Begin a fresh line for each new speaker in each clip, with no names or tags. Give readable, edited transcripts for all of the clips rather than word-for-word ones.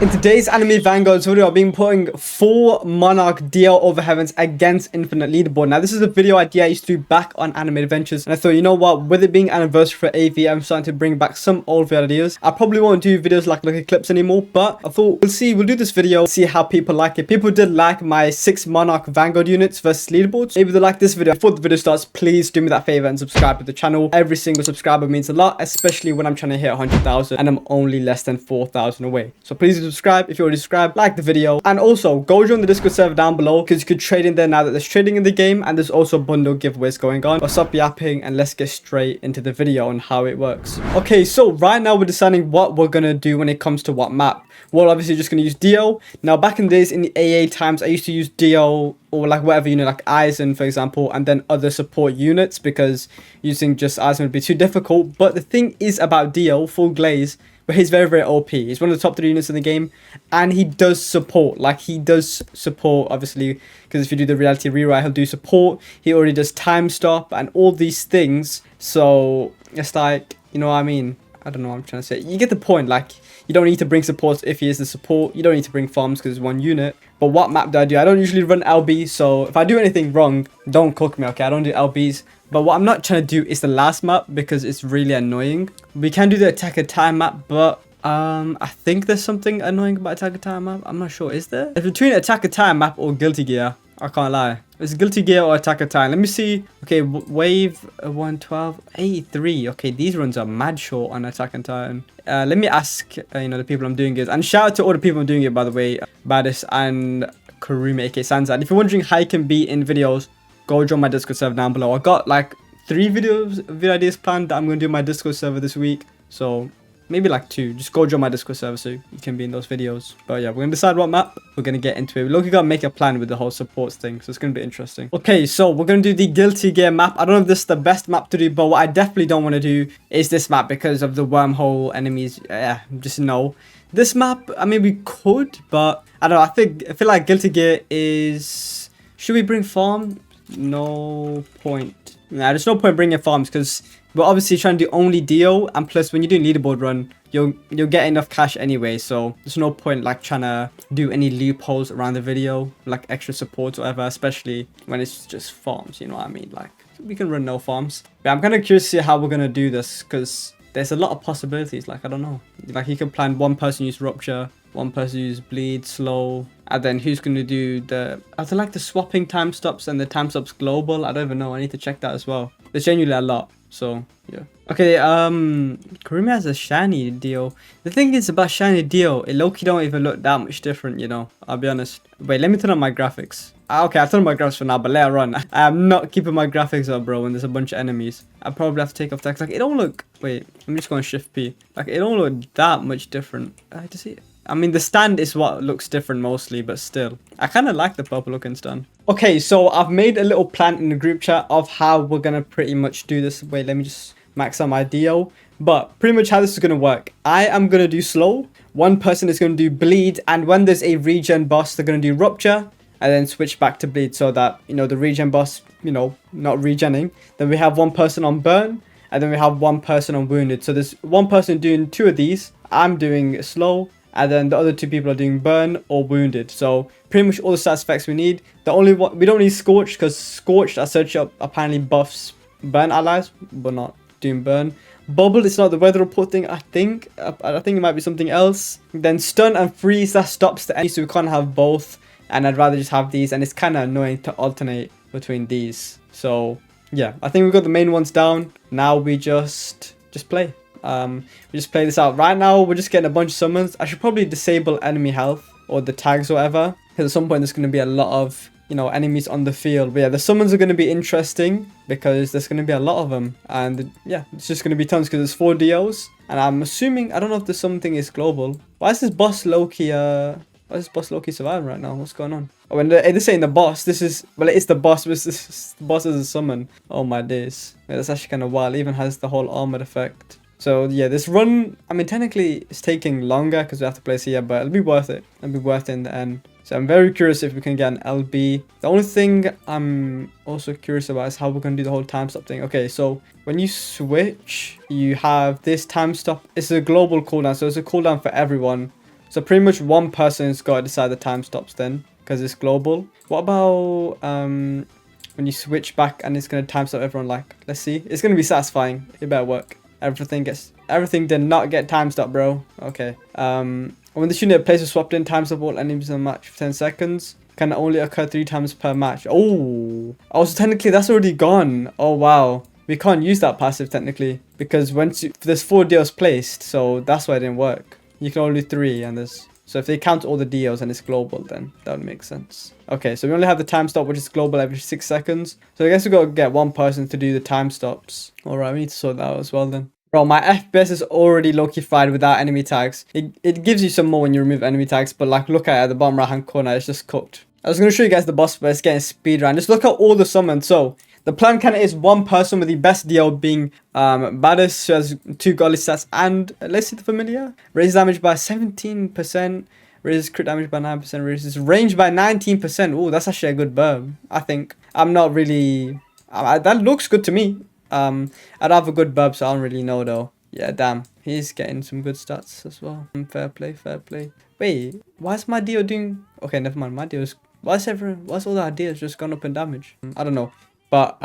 In today's anime Vanguards video, I've been putting 4 Monarch DIO over heavens against Infinite Leaderboard. Now, this is a video idea I used to do back on Anime Adventures, and I thought, you know what, with it being anniversary for AV, I'm starting to bring back some old ideas. I probably won't do videos like Lucky Clips anymore, but I thought we'll do this video, see how people like it. People did like my 6 Monarch Vanguard units versus leaderboards. Maybe they like this video. Before the video starts, please do me that favor and subscribe to the channel. Every single subscriber means a lot, especially when I'm trying to hit 100,000 and I'm only less than 4,000 away. So please subscribe. If you already subscribed, like the video, and also go join the Discord server down below because you could trade in there now that there's trading in the game, and there's also bundle giveaways going on. But stop yapping and let's get straight into the video on how it works. Okay, so right now we're deciding what we're gonna do when it comes to what map. Well, obviously just gonna use DIO. Now, back in the days in the AA times, I used to use DIO or like whatever unit, like Eisen for example, and then other support units because using just Eisen would be too difficult. But the thing is about DIO, full glaze, but he's very, very OP. He's one of the top 3 units in the game, and he does support. Like, he does support, obviously, because if you do the reality rewrite, he'll do support. He already does time stop and all these things. So, it's like, you know what I mean? I don't know what I'm trying to say. You get the point. Like, you don't need to bring supports if he is the support. You don't need to bring farms because it's one unit. But what map do? I don't usually run LB, so if I do anything wrong, don't cook me, okay? I don't do LBs. But what I'm not trying to do is the last map because it's really annoying. We can do the attacker time map, but I think there's something annoying about attacker time map. I'm not sure. Is there? It's between attacker time map or guilty gear. I can't lie. It's guilty gear or attacker time. Let me see. Okay, wave 112, 83. Okay, these runs are mad short on attack and titan. Let me ask the people I'm doing it, and shout out to all the people I'm doing it, by the way, Badis and Karumi aka Sansa. And if you're wondering how you can be in videos, go join my Discord server down below. I got like 3 video ideas planned that I'm going to do my Discord server this week. So maybe like 2. Just go join my Discord server so you can be in those videos. But yeah, we're going to decide what map we're going to get into it. Look, we got to make a plan with the whole supports thing. So it's going to be interesting. Okay, so we're going to do the guilty gear map. I don't know if this is the best map to do, but what I definitely don't want to do is this map because of the wormhole enemies. Yeah, just no. This map, I mean, we could, but I don't know. I feel like guilty gear is... Should we bring farm? No point. Nah, there's no point bringing farms because we're obviously trying to do only DIO, and plus when you do leaderboard run, you'll get enough cash anyway, so there's no point like trying to do any loopholes around the video, like extra support or whatever, especially when it's just farms, you know what I mean? Like, we can run no farms. But I'm kind of curious to see how we're gonna do this because there's a lot of possibilities. Like, I don't know, like you can plan one person use rupture, one person use bleed, slow, and then who's going to do the... I feel like the swapping time stops and the time stops global. I don't even know. I need to check that as well. There's genuinely a lot. So, yeah. Okay, Karumi has a shiny DIO. The thing is about shiny DIO, it low-key don't even look that much different, you know. I'll be honest. Wait, let me turn on my graphics. Okay, I've turned on my graphics for now, but later on. I am not keeping my graphics up, bro, when there's a bunch of enemies. I probably have to take off text. Like, it don't look... Wait, let me just go on Shift P. Like, it don't look that much different. I have to see it. I mean, the stand is what looks different mostly, but still. I kind of like the purple looking stand. Okay, so I've made a little plan in the group chat of how we're going to pretty much do this. Wait, let me just max out my DIO. But pretty much how this is going to work. I am going to do slow. One person is going to do bleed. And when there's a regen boss, they're going to do rupture. And then switch back to bleed so that, you know, the regen boss, you know, not regenning. Then we have one person on burn. And then we have one person on wounded. So there's one person doing 2 of these. I'm doing slow. And then the other 2 people are doing burn or wounded. So pretty much all the stats effects we need. The only one we don't need scorched because scorched, I searched up, apparently buffs burn allies, but not doing burn. Bubble, it's not the weather report thing, I think. I think it might be something else. Then stun and freeze, that stops the enemy, so we can't have both. And I'd rather just have these, and it's kind of annoying to alternate between these. So yeah, I think we've got the main ones down. Now we just play. We just play this out. Right now, we're just getting a bunch of summons. I should probably disable enemy health or the tags or whatever, because at some point there's going to be a lot of, you know, enemies on the field. But yeah, the summons are going to be interesting because there's going to be a lot of them. And yeah, it's just going to be tons because there's 4 DIOs. And I'm assuming, I don't know if there's something is global. Why is this boss Loki, surviving right now? What's going on? Oh, and they're saying the boss. This is, well, it is the boss, but the boss is a summon. Oh my days. Yeah, that's actually kind of wild. It even has the whole armored effect. So yeah, this run, I mean, technically it's taking longer because we have to place here, but it'll be worth it. It'll be worth it in the end. So I'm very curious if we can get an LB. The only thing I'm also curious about is how we're going to do the whole time stop thing. Okay, so when you switch, you have this time stop. It's a global cooldown, so it's a cooldown for everyone. So pretty much one person's got to decide the time stops then, because it's global. What about when you switch back and it's going to time stop everyone? Like, let's see. It's going to be satisfying. It better work. Everything did not get time stop, bro. Okay. When this unit place is swapped in, time stop all enemies in the match for 10 seconds. Can only occur 3 times per match. Oh, so technically that's already gone. Oh, wow. We can't use that passive technically, because there's 4 deals placed, so that's why it didn't work. You can only do 3, and so if they count all the deals and it's global, then that would make sense. Okay, so we only have the time stop, which is global every 6 seconds. So I guess we got to get one person to do the time stops. All right, we need to sort that out as well then. Bro, my FPS is already low-key fried without enemy tags. It gives you some more when you remove enemy tags, but like look at the bottom right-hand corner, it's just cooked. I was going to show you guys the boss, but it's getting speed run. Just look at all the summons. So the plan kind of is one person with the best DL being Baddest, who has 2 godly stats, and let's see the familiar. Raises damage by 17%, raises crit damage by 9%, raises range by 19%. Oh, that's actually a good burb, I think. I'm not really... that looks good to me. I'd have a good burb, so I don't really know though. Yeah, damn. He's getting some good stats as well. Fair play, fair play. Wait, why is my Dio doing... Okay, never mind. My Dio's... Why's all the ideas just gone up in damage? I don't know. But,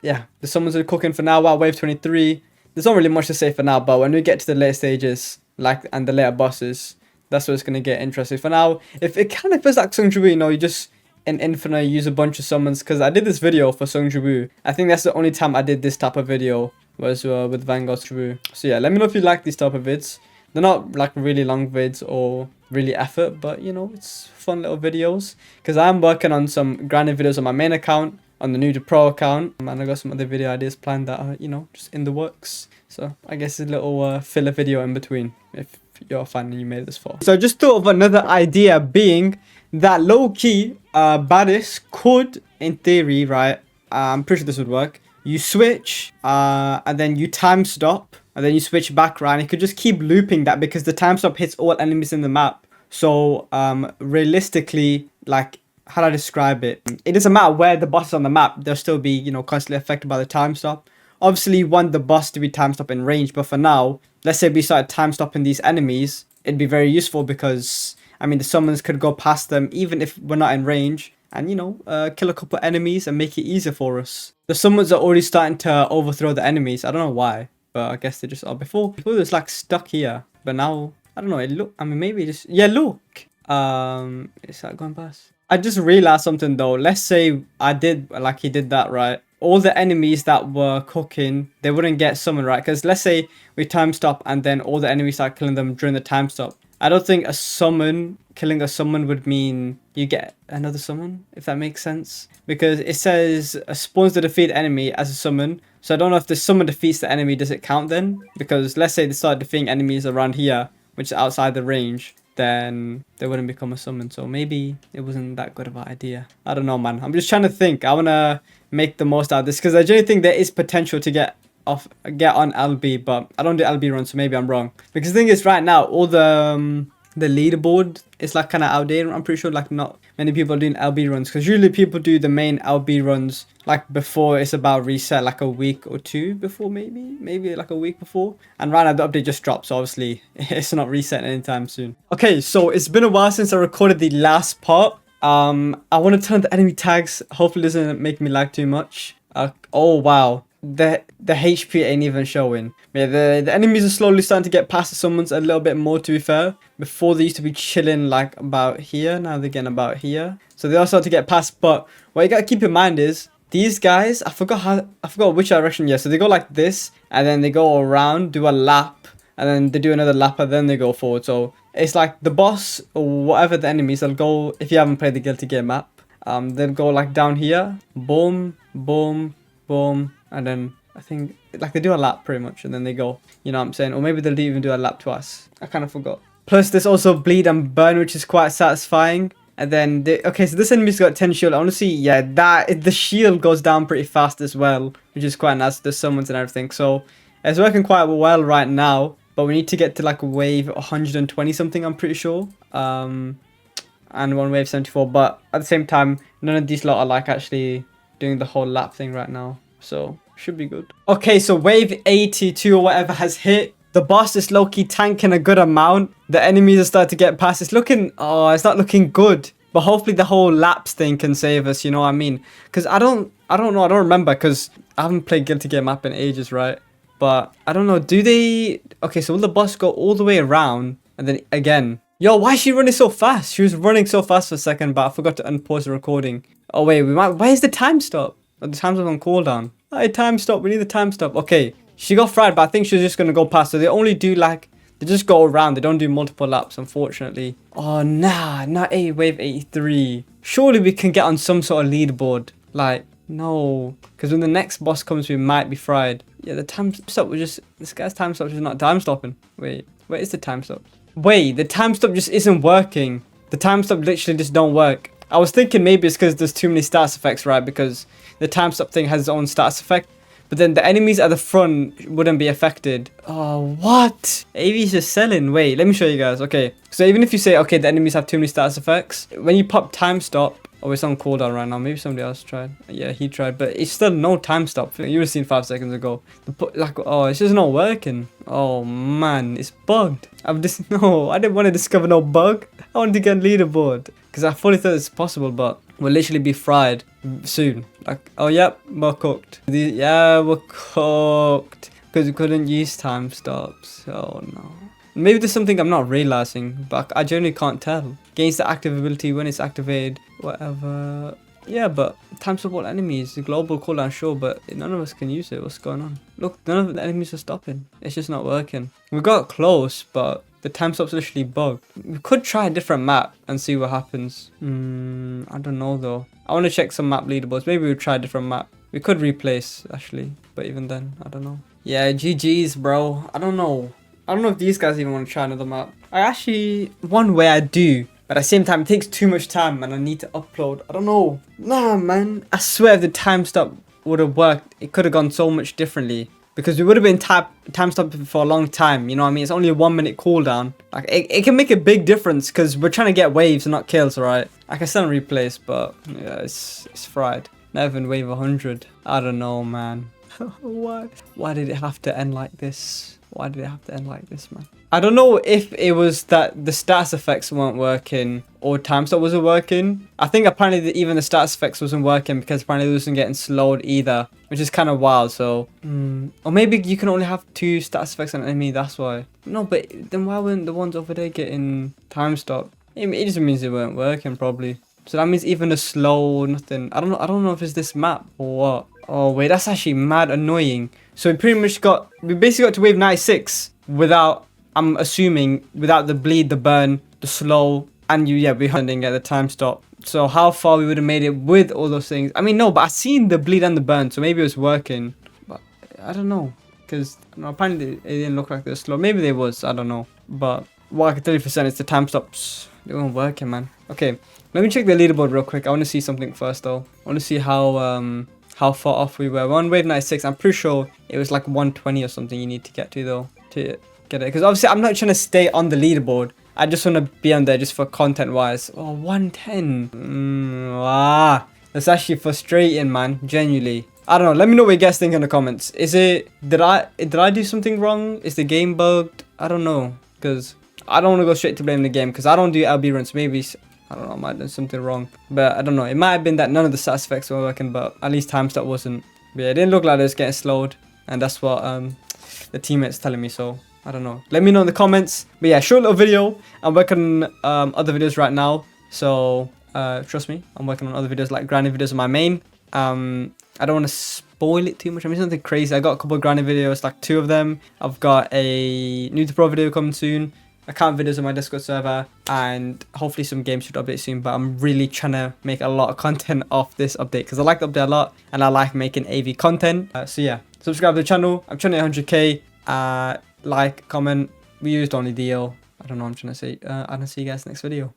yeah. The summons are cooking for now. Wow, wave 23. There's not really much to say for now, but when we get to the later stages, and the later bosses, that's where it's going to get interesting. For now, if it kind of feels like Sung Jubu, you know, you just... in Infinite use a bunch of summons, because I did this video for Sung Jubu. I think that's the only time I did this type of video was with Vanguards Jubu. So yeah, let me know if you like these type of vids. They're not like really long vids or really effort, but you know, it's fun little videos, because I'm working on some grinding videos on my main account, on the new to pro account, and I got some other video ideas planned that are, you know, just in the works. So I guess a little filler video in between if you're a fan and you made this far. So I just thought of another idea, being that low-key Baddest could, in theory, right, I'm pretty sure this would work. You switch and then you time stop and then you switch back, right? And you could just keep looping that, because the time stop hits all enemies in the map. So realistically, like, how do I describe it? It doesn't matter where the boss is on the map, they'll still be, you know, constantly affected by the time stop. Obviously, you want the boss to be time stop in range, but for now, let's say we started time stopping these enemies, it'd be very useful, because I mean, the summons could go past them even if we're not in range, and, you know, kill a couple of enemies and make it easier for us. The summons are already starting to overthrow the enemies. I don't know why, but I guess they just are. Before it was like stuck here, but now, I don't know, I mean, maybe just... Yeah, look! Is that going past? I just realized something though. Let's say I did, like he did that, right? All the enemies that were cooking, they wouldn't get summoned, right? Because let's say we time stop and then all the enemies start killing them during the time stop. I don't think killing a summon would mean you get another summon, if that makes sense. Because it says spawns the defeated enemy as a summon. So I don't know if the summon defeats the enemy, does it count then? Because let's say they start defeating enemies around here, which is outside the range, then they wouldn't become a summon. So maybe it wasn't that good of an idea. I don't know, man. I'm just trying to think. I want to make the most out of this, because I genuinely think there is potential to get on LB, but I don't do LB runs, so maybe I'm wrong. Because the thing is, right now, all the leaderboard is like kind of outdated. I'm pretty sure like not many people are doing LB runs, because usually people do the main LB runs like before it's about reset, like a week or 2 before, maybe like a week before. And right now the update just dropped, so obviously it's not resetting anytime soon. Okay, so it's been a while since I recorded the last part. I want to turn the enemy tags. Hopefully it doesn't make me lag too much. Oh wow, the HP ain't even showing. Yeah, the enemies are slowly starting to get past the summons a little bit more, to be fair. Before they used to be chilling like about here, now they're getting about here. So they all start to get past, but what you gotta keep in mind is these guys, I forgot which direction. Yeah, so they go like this and then they go around, do a lap, and then they do another lap and then they go forward. So it's like the boss or whatever the enemies, they'll go, if you haven't played the Guilty Gear map, they'll go like down here, boom, boom, boom, and then I think like they do a lap pretty much and then they go, you know what I'm saying? Or maybe they'll even do a lap twice. I kind of forgot. Plus there's also bleed and burn, which is quite satisfying. And then okay, so this enemy's got 10 shield. I want to see, yeah, the shield goes down pretty fast as well, which is quite nice. There's summons and everything, so it's working quite well right now. But we need to get to like wave 120 something, I'm pretty sure. And one wave 74. But at the same time, none of these lot are like actually doing the whole lap thing right now, so should be good. Okay, so wave 82 or whatever has hit. The boss is low-key tanking a good amount. The enemies are starting to get past. It's looking, oh, it's not looking good. But hopefully the whole laps thing can save us, you know what I mean? Because I don't know, I don't remember, because I haven't played Guilty Gear map in ages, right? But I don't know, do they... Okay, so will the boss go all the way around and then again? Yo, why is she running so fast? She was running so fast for a second, but I forgot to unpause the recording. Oh wait, where's the time stop? Oh, the time stop on cooldown. Hey, time stop, we need the time stop. Okay, she got fried, but I think she's just gonna go past. So they only do like... They just go around. They don't do multiple laps, unfortunately. Oh, nah, not wave 83. Surely we can get on some sort of leaderboard. Like, no. Because when the next boss comes, we might be fried. Yeah, the time stop was just... This guy's time stop is not time stopping. Wait, where is the time stop? Wait, the time stop just isn't working. The time stop literally just don't work. I was thinking maybe it's because there's too many status effects, right? Because the time stop thing has its own status effect. But then the enemies at the front wouldn't be affected. Oh, what? AV's just selling. Wait, let me show you guys. Okay, so even if you say, okay, the enemies have too many status effects, when you pop time stop, oh, it's on cooldown right now. Maybe somebody else tried. Yeah, he tried, but it's still no time stop. You would have seen 5 seconds ago. Like, oh, it's just not working. Oh, man, it's bugged. No, I didn't want to discover no bug. I wanted to get leaderboard because I fully thought it's possible, but we'll literally be fried soon. Like, oh, yep, we're cooked. Yeah, we're cooked because we couldn't use time stops. Oh, no. Maybe there's something I'm not realizing, but I generally can't tell. Gains the active ability when it's activated, whatever. Yeah, but time support enemies, the global cooldown, sure, but none of us can use it. What's going on? Look, none of the enemies are stopping. It's just not working. We got close, but the time stop's literally bugged. We could try a different map and see what happens. I don't know though. I want to check some map leaderboards. Maybe we'll try a different map. We could replace actually, but even then, I don't know. Yeah, GG's, bro. I don't know. I don't know if these guys even want to try another map. I actually, one way I do, but at the same time, it takes too much time and I need to upload. I don't know. Nah, man. I swear if the time stop would have worked, it could have gone so much differently. Because we would have been time stopped for a long time, you know what I mean? It's only a 1 minute cooldown. Like, it can make a big difference because we're trying to get waves and not kills, right? I can still replace, but yeah, it's fried. Never in wave 100. I don't know, man. Why did it have to end like this? Why did it have to end like this, man? I don't know if it was that the status effects weren't working or time stop wasn't working. I think apparently even the status effects wasn't working because apparently it wasn't getting slowed either, which is kind of wild. So, or maybe you can only have 2 status effects on an enemy, that's why. No, but then why weren't the ones over there getting time stop? It just means they weren't working probably. So that means even the slow, nothing. I don't know if it's this map or what. Oh wait, that's actually mad annoying. So we basically got to wave 96 without, I'm assuming, without the bleed, the burn, the slow, and we didn't get the time stop. So how far we would have made it with all those things? I mean, no, but I seen the bleed and the burn, so maybe it was working. But I don't know, because apparently it didn't look like they were slow. Maybe they was, I don't know. But what I can tell you for certain is the time stops. They weren't working, man. Okay, let me check the leaderboard real quick. I want to see something first, though. I want to see how far off we were. We're on wave 96. I'm pretty sure it was like 120 or something you need to get to, though, to get it. Because obviously I'm not trying to stay on the leaderboard. I just want to be on there just for content wise. Oh, 110. That's actually frustrating, man. Genuinely. I don't know. Let me know what you guys think in the comments. Is it, did I do something wrong? Is the game bugged? I don't know. Because I don't want to go straight to blame the game. Because I don't do LB runs. Maybe, I don't know, I might have done something wrong. But I don't know. It might have been that none of the status effects were working. But at least time stop wasn't. But yeah, it didn't look like it was getting slowed. And that's what the teammates telling me. So I don't know. Let me know in the comments. But yeah, short little video. I'm working on other videos right now. So trust me, I'm working on other videos like grinding videos on my main. I don't want to spoil it too much. I mean, something crazy. I got a couple of grinding videos, like 2 of them. I've got a new to pro video coming soon. Account videos on my Discord server, and hopefully some games should update soon. But I'm really trying to make a lot of content off this update because I like the update a lot and I like making AV content. So yeah, subscribe to the channel. I'm trying to hit 100k. Like, comment. We used only DIO. I don't know what I'm trying to say. I'm gonna see you guys next video.